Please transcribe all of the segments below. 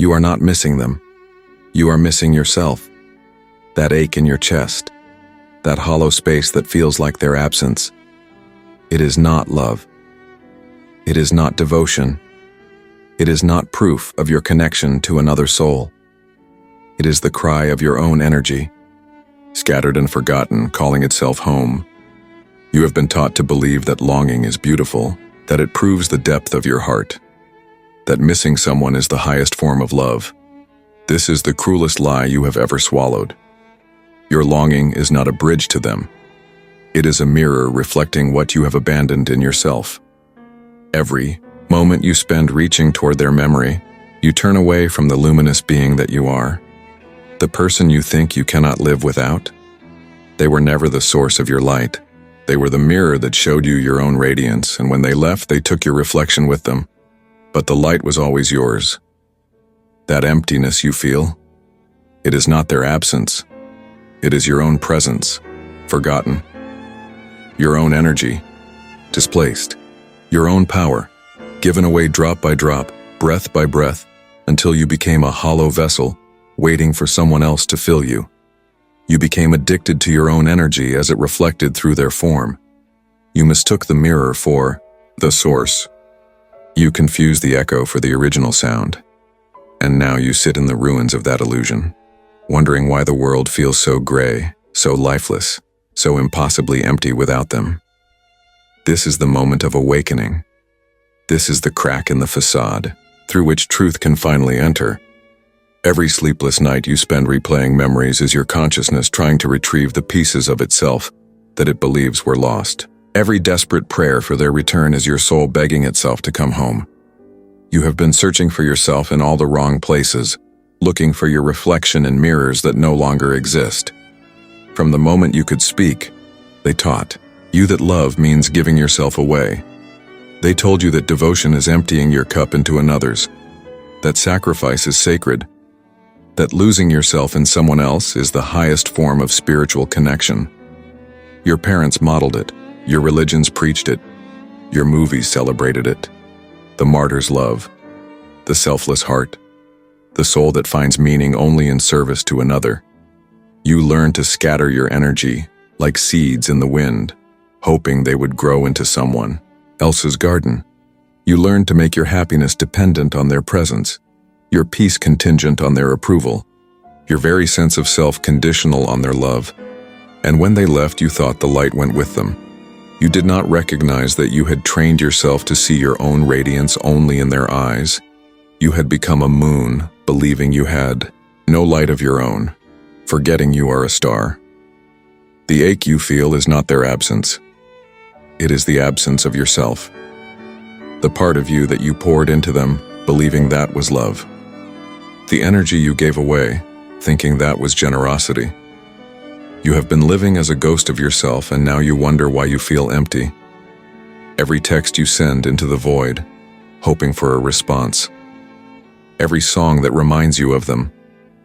You are not missing them. You are missing yourself. That ache in your chest, that hollow space that feels like their absence. It is not love. It is not devotion. It is not proof of your connection to another soul. It is the cry of your own energy, scattered and forgotten, calling itself home. You have been taught to believe that longing is beautiful, that it proves the depth of your heart, that missing someone is the highest form of love. This is the cruelest lie you have ever swallowed. Your longing is not a bridge to them. It is a mirror reflecting what you have abandoned in yourself. Every moment you spend reaching toward their memory, you turn away from the luminous being that you are, the person you think you cannot live without. They were never the source of your light. They were the mirror that showed you your own radiance, and when they left, they took your reflection with them. But the light was always yours. That emptiness you feel, it is not their absence. It is your own presence, forgotten. Your own energy, displaced. Your own power, given away drop by drop, breath by breath, until you became a hollow vessel, waiting for someone else to fill you. You became addicted to your own energy as it reflected through their form. You mistook the mirror for the source. You confused the echo for the original sound. And now you sit in the ruins of that illusion, wondering why the world feels so gray, so lifeless, so impossibly empty without them. This is the moment of awakening. This is the crack in the facade, through which truth can finally enter. Every sleepless night you spend replaying memories is your consciousness trying to retrieve the pieces of itself that it believes were lost. Every desperate prayer for their return is your soul begging itself to come home. You have been searching for yourself in all the wrong places, looking for your reflection in mirrors that no longer exist. From the moment you could speak, they taught you that love means giving yourself away. They told you that devotion is emptying your cup into another's, that sacrifice is sacred, that losing yourself in someone else is the highest form of spiritual connection. Your parents modeled it, your religions preached it, your movies celebrated it. The martyr's love, the selfless heart, the soul that finds meaning only in service to another. You learned to scatter your energy like seeds in the wind, hoping they would grow into someone else's garden. You learned to make your happiness dependent on their presence, your peace contingent on their approval, your very sense of self conditional on their love. And when they left, you thought the light went with them. You did not recognize that you had trained yourself to see your own radiance only in their eyes. You had become a moon, believing you had no light of your own, forgetting you are a star. The ache you feel is not their absence. It is the absence of yourself. The part of you that you poured into them, believing that was love. The energy you gave away, thinking that was generosity. You have been living as a ghost of yourself, and now you wonder why you feel empty. Every text you send into the void, hoping for a response. Every song that reminds you of them,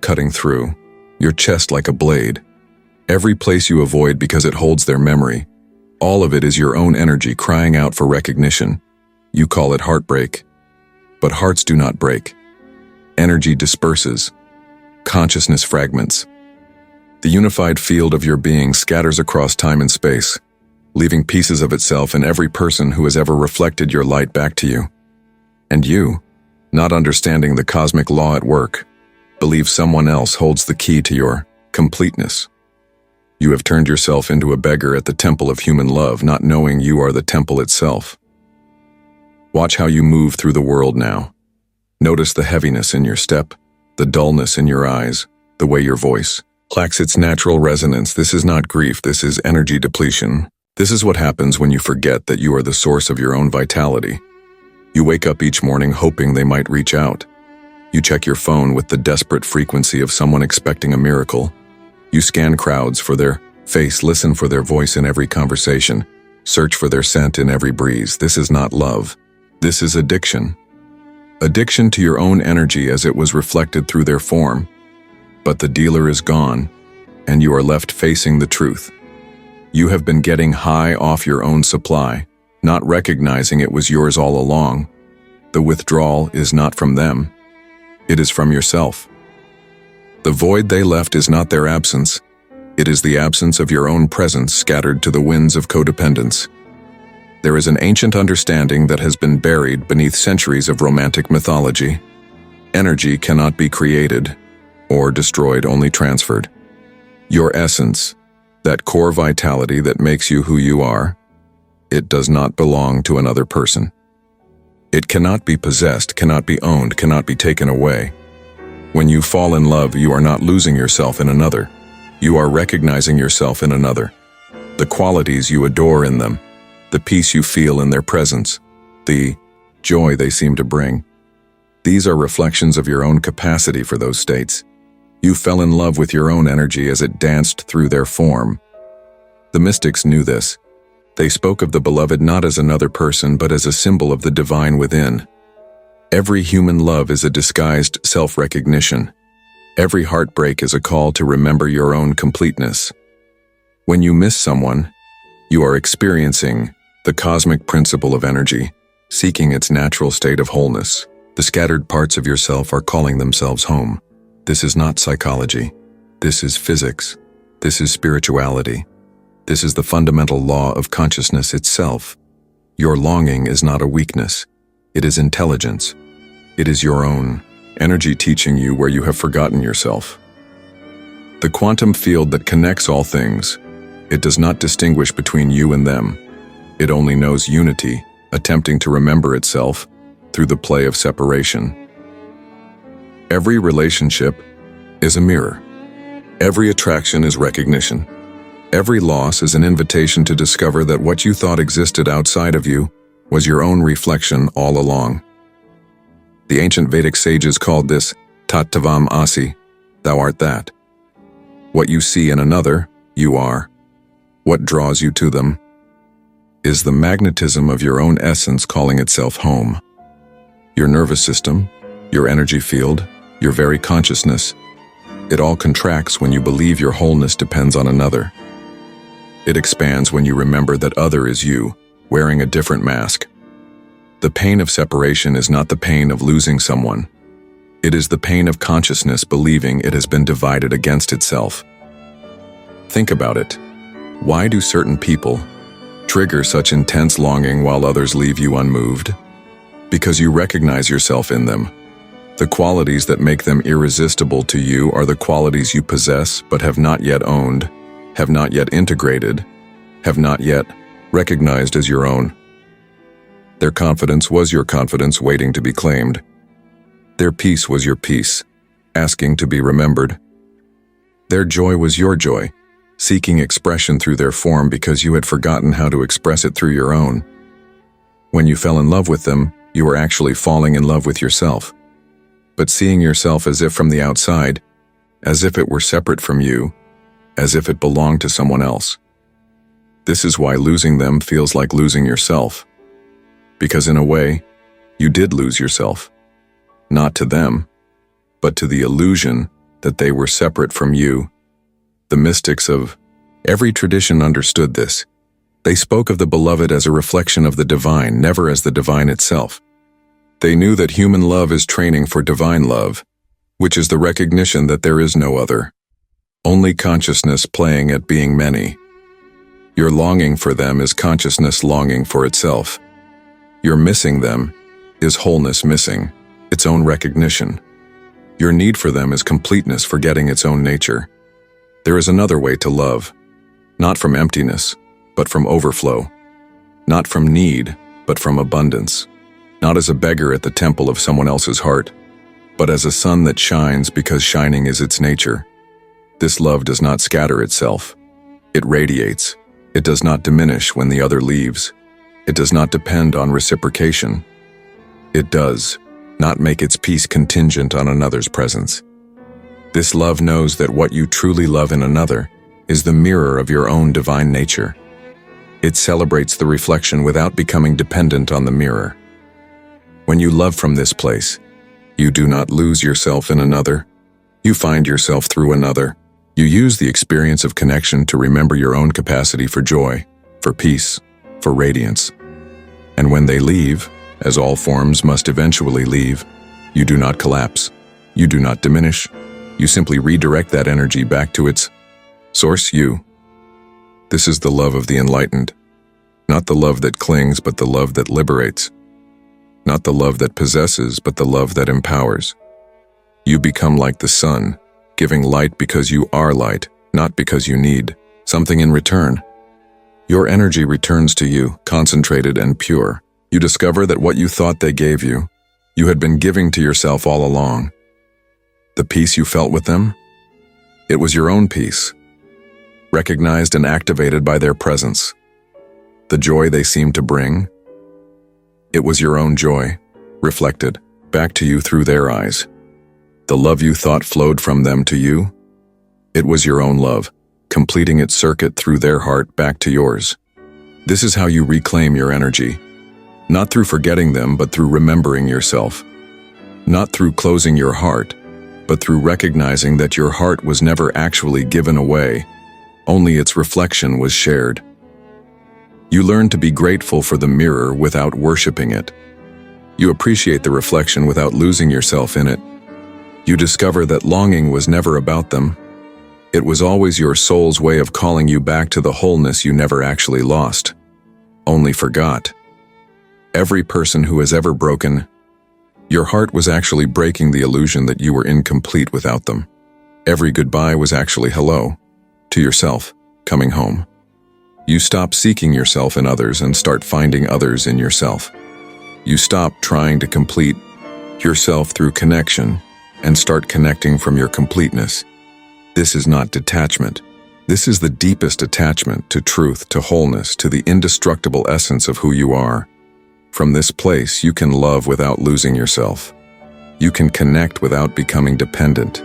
cutting through your chest like a blade. Every place you avoid because it holds their memory. All of it is your own energy crying out for recognition. You call it heartbreak. But hearts do not break. Energy disperses. Consciousness fragments. The unified field of your being scatters across time and space, leaving pieces of itself in every person who has ever reflected your light back to you. And you, not understanding the cosmic law at work, believe someone else holds the key to your completeness. You have turned yourself into a beggar at the temple of human love, not knowing you are the temple itself. Watch how you move through the world now. Notice the heaviness in your step, the dullness in your eyes, the way your voice lacks its natural resonance. This is not grief, this is energy depletion. This is what happens when you forget that you are the source of your own vitality. You wake up each morning hoping they might reach out. You check your phone with the desperate frequency of someone expecting a miracle. You scan crowds for their face, listen for their voice in every conversation, search for their scent in every breeze. This is not love. This is addiction. Addiction to your own energy as it was reflected through their form. But the dealer is gone, and you are left facing the truth. You have been getting high off your own supply, not recognizing it was yours all along. The withdrawal is not from them. It is from yourself. The void they left is not their absence. It is the absence of your own presence scattered to the winds of codependence. There is an ancient understanding that has been buried beneath centuries of romantic mythology. Energy cannot be created or destroyed, only transferred. Your essence, that core vitality that makes you who you are, it does not belong to another person. It cannot be possessed, cannot be owned, cannot be taken away. When you fall in love, you are not losing yourself in another. You are recognizing yourself in another. The qualities you adore in them, the peace you feel in their presence, the joy they seem to bring. These are reflections of your own capacity for those states. You fell in love with your own energy as it danced through their form. The mystics knew this. They spoke of the beloved not as another person, but as a symbol of the divine within. Every human love is a disguised self-recognition. Every heartbreak is a call to remember your own completeness. When you miss someone, you are experiencing the cosmic principle of energy, seeking its natural state of wholeness. The scattered parts of yourself are calling themselves home. This is not psychology. This is physics. This is spirituality. This is the fundamental law of consciousness itself. Your longing is not a weakness. It is intelligence. It is your own energy teaching you where you have forgotten yourself. The quantum field that connects all things, it does not distinguish between you and them. It only knows unity, attempting to remember itself through the play of separation. Every relationship is a mirror. Every attraction is recognition. Every loss is an invitation to discover that what you thought existed outside of you was your own reflection all along. The ancient Vedic sages called this Tattvam Asi, thou art that. What you see in another, you are. What draws you to them is the magnetism of your own essence calling itself home. Your nervous system, your energy field, your very consciousness, it all contracts when you believe your wholeness depends on another. It expands when you remember that other is you, wearing a different mask. The pain of separation is not the pain of losing someone. It is the pain of consciousness believing it has been divided against itself. Think about it. Why do certain people trigger such intense longing while others leave you unmoved? Because you recognize yourself in them. The qualities that make them irresistible to you are the qualities you possess but have not yet owned, have not yet integrated, have not yet recognized as your own. Their confidence was your confidence waiting to be claimed. Their peace was your peace, asking to be remembered. Their joy was your joy, seeking expression through their form because you had forgotten how to express it through your own. When you fell in love with them, you were actually falling in love with yourself, but seeing yourself as if from the outside, as if it were separate from you, as if it belonged to someone else. This is why losing them feels like losing yourself. Because in a way, you did lose yourself. Not to them, but to the illusion that they were separate from you. The mystics of every tradition understood this. They spoke of the beloved as a reflection of the divine, never as the divine itself. They knew that human love is training for divine love, which is the recognition that there is no other. Only consciousness playing at being many. Your longing for them is consciousness longing for itself. Your missing them is wholeness missing its own recognition. Your need for them is completeness forgetting its own nature. There is another way to love, not from emptiness, but from overflow. Not from need, but from abundance. Not as a beggar at the temple of someone else's heart, but as a sun that shines because shining is its nature. This love does not scatter itself. It radiates. It does not diminish when the other leaves. It does not depend on reciprocation. It does not make its peace contingent on another's presence. This love knows that what you truly love in another is the mirror of your own divine nature. It celebrates the reflection without becoming dependent on the mirror. When you love from this place, you do not lose yourself in another. You find yourself through another. You use the experience of connection to remember your own capacity for joy, for peace, for radiance. And when they leave, as all forms must eventually leave, you do not collapse. You do not diminish. You simply redirect that energy back to its source, you. This is the love of the enlightened. Not the love that clings, but the love that liberates. Not the love that possesses, but the love that empowers. You become like the sun, giving light because you are light, not because you need something in return. Your energy returns to you, concentrated and pure. You discover that what you thought they gave you, you had been giving to yourself all along. The peace you felt with them? It was your own peace, recognized and activated by their presence. The joy they seemed to bring? It was your own joy, reflected back to you through their eyes. The love you thought flowed from them to you? It was your own love, completing its circuit through their heart back to yours. This is how you reclaim your energy. Not through forgetting them, but through remembering yourself. Not through closing your heart, but through recognizing that your heart was never actually given away, only its reflection was shared. You learn to be grateful for the mirror without worshiping it. You appreciate the reflection without losing yourself in it. You discover that longing was never about them. It was always your soul's way of calling you back to the wholeness you never actually lost, only forgot. Every person who has ever broken, your heart was actually breaking the illusion that you were incomplete without them. Every goodbye was actually hello, to yourself, coming home. You stop seeking yourself in others and start finding others in yourself. You stop trying to complete yourself through connection and start connecting from your completeness. This is not detachment. This is the deepest attachment to truth, to wholeness, to the indestructible essence of who you are. From this place, you can love without losing yourself. You can connect without becoming dependent.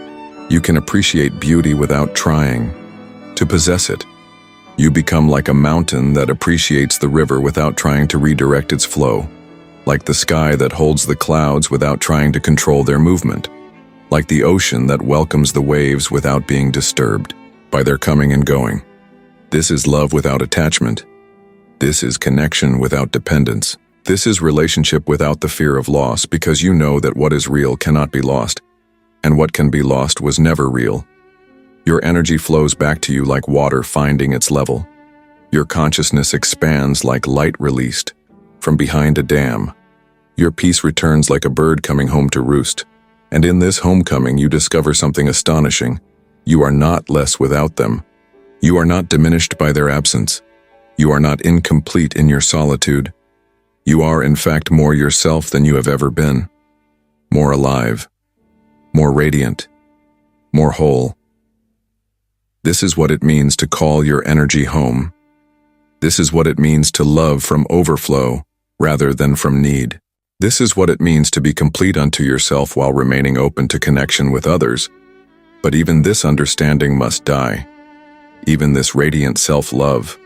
You can appreciate beauty without trying to possess it. You become like a mountain that appreciates the river without trying to redirect its flow, like the sky that holds the clouds without trying to control their movement, like the ocean that welcomes the waves without being disturbed by their coming and going. This is love without attachment. This is connection without dependence. This is relationship without the fear of loss, because you know that what is real cannot be lost, and what can be lost was never real. Your energy flows back to you like water finding its level. Your consciousness expands like light released from behind a dam. Your peace returns like a bird coming home to roost. And in this homecoming, you discover something astonishing. You are not less without them. You are not diminished by their absence. You are not incomplete in your solitude. You are, in fact, more yourself than you have ever been. More alive. More radiant. More whole. This is what it means to call your energy home. This is what it means to love from overflow rather than from need. This is what it means to be complete unto yourself while remaining open to connection with others. But even this understanding must die. Even this radiant self-love,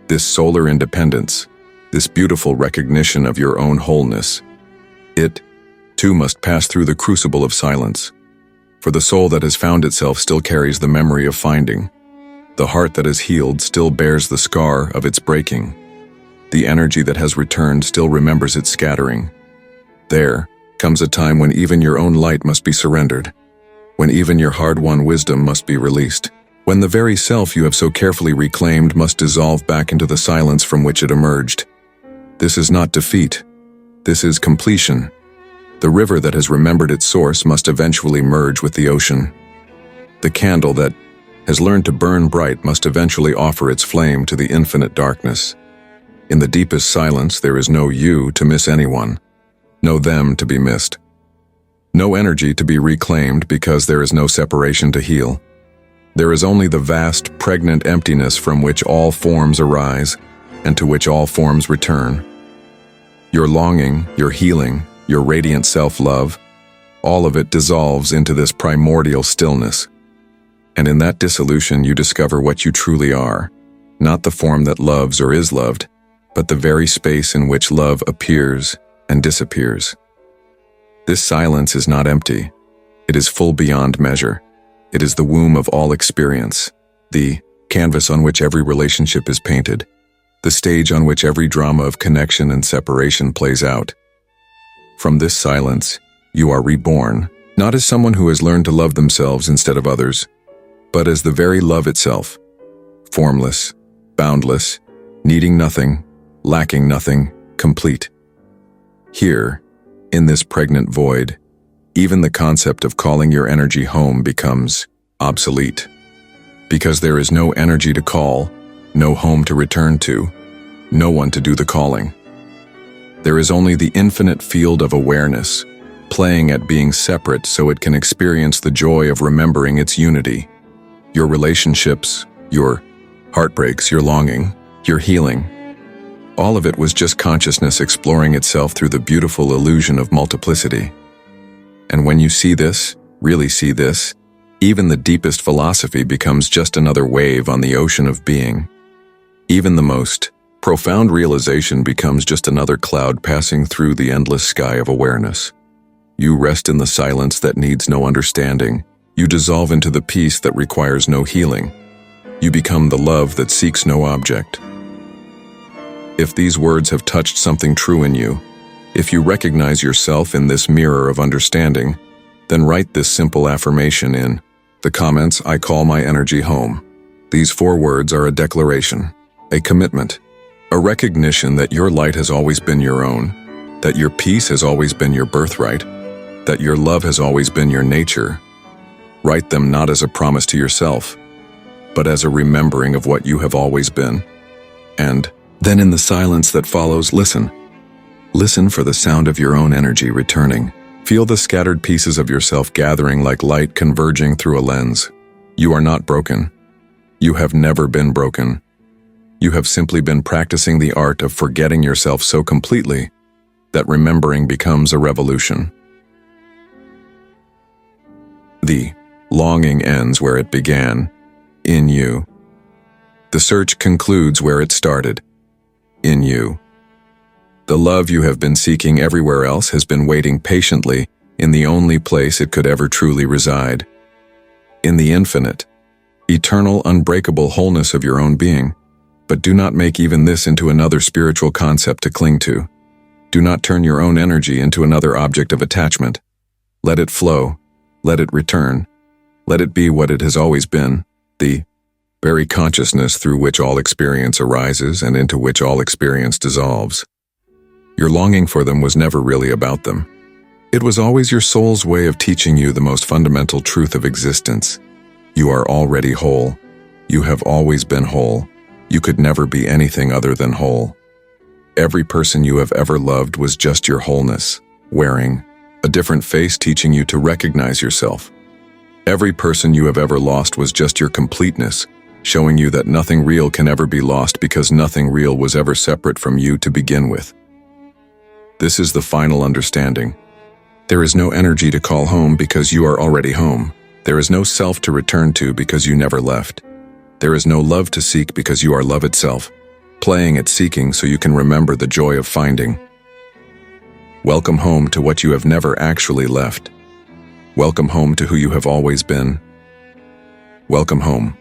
this solar independence, this beautiful recognition of your own wholeness, it, too, must pass through the crucible of silence. For the soul that has found itself still carries the memory of finding. The heart that is healed still bears the scar of its breaking. The energy that has returned still remembers its scattering. There comes a time when even your own light must be surrendered, when even your hard-won wisdom must be released, when the very self you have so carefully reclaimed must dissolve back into the silence from which it emerged. This is not defeat. This is completion. The river that has remembered its source must eventually merge with the ocean. The candle that has learned to burn bright must eventually offer its flame to the infinite darkness. In the deepest silence, there is no you to miss anyone, no them to be missed, no energy to be reclaimed because there is no separation to heal. There is only the vast, pregnant emptiness from which all forms arise and to which all forms return. Your longing, your healing, your radiant self-love, all of it dissolves into this primordial stillness. And in that dissolution you discover what you truly are, not the form that loves or is loved, but the very space in which love appears and disappears. This silence is not empty. It is full beyond measure. It is the womb of all experience, the canvas on which every relationship is painted, the stage on which every drama of connection and separation plays out. From this silence, you are reborn, not as someone who has learned to love themselves instead of others, but as the very love itself, formless, boundless, needing nothing, lacking nothing, complete. Here, in this pregnant void, even the concept of calling your energy home becomes obsolete. Because there is no energy to call, no home to return to, no one to do the calling. There is only the infinite field of awareness, playing at being separate so it can experience the joy of remembering its unity. Your relationships, your heartbreaks, your longing, your healing. All of it was just consciousness exploring itself through the beautiful illusion of multiplicity. And when you see this, really see this, even the deepest philosophy becomes just another wave on the ocean of being. Even the most profound realization becomes just another cloud passing through the endless sky of awareness. You rest in the silence that needs no understanding. You dissolve into the peace that requires no healing. You become the love that seeks no object. If these words have touched something true in you, if you recognize yourself in this mirror of understanding, then write this simple affirmation in the comments. I call my energy home. These 4 words are a declaration, a commitment, a recognition that your light has always been your own, that your peace has always been your birthright, that your love has always been your nature. Write them not as a promise to yourself, but as a remembering of what you have always been. And then in the silence that follows, listen. Listen for the sound of your own energy returning. Feel the scattered pieces of yourself gathering like light converging through a lens. You are not broken. You have never been broken. You have simply been practicing the art of forgetting yourself so completely that remembering becomes a revolution. The longing ends where it began, in you. The search concludes where it started, in you. The love you have been seeking everywhere else has been waiting patiently in the only place it could ever truly reside. In the infinite, eternal, unbreakable wholeness of your own being. But do not make even this into another spiritual concept to cling to. Do not turn your own energy into another object of attachment. Let it flow. Let it return. Let it be what it has always been, the very consciousness through which all experience arises and into which all experience dissolves. Your longing for them was never really about them. It was always your soul's way of teaching you the most fundamental truth of existence. You are already whole. You have always been whole. You could never be anything other than whole. Every person you have ever loved was just your wholeness, wearing a different face teaching you to recognize yourself. Every person you have ever lost was just your completeness, showing you that nothing real can ever be lost because nothing real was ever separate from you to begin with. This is the final understanding. There is no energy to call home because you are already home. There is no self to return to because you never left. There is no love to seek because you are love itself, playing at seeking so you can remember the joy of finding. Welcome home to what you have never actually left. Welcome home to who you have always been. Welcome home.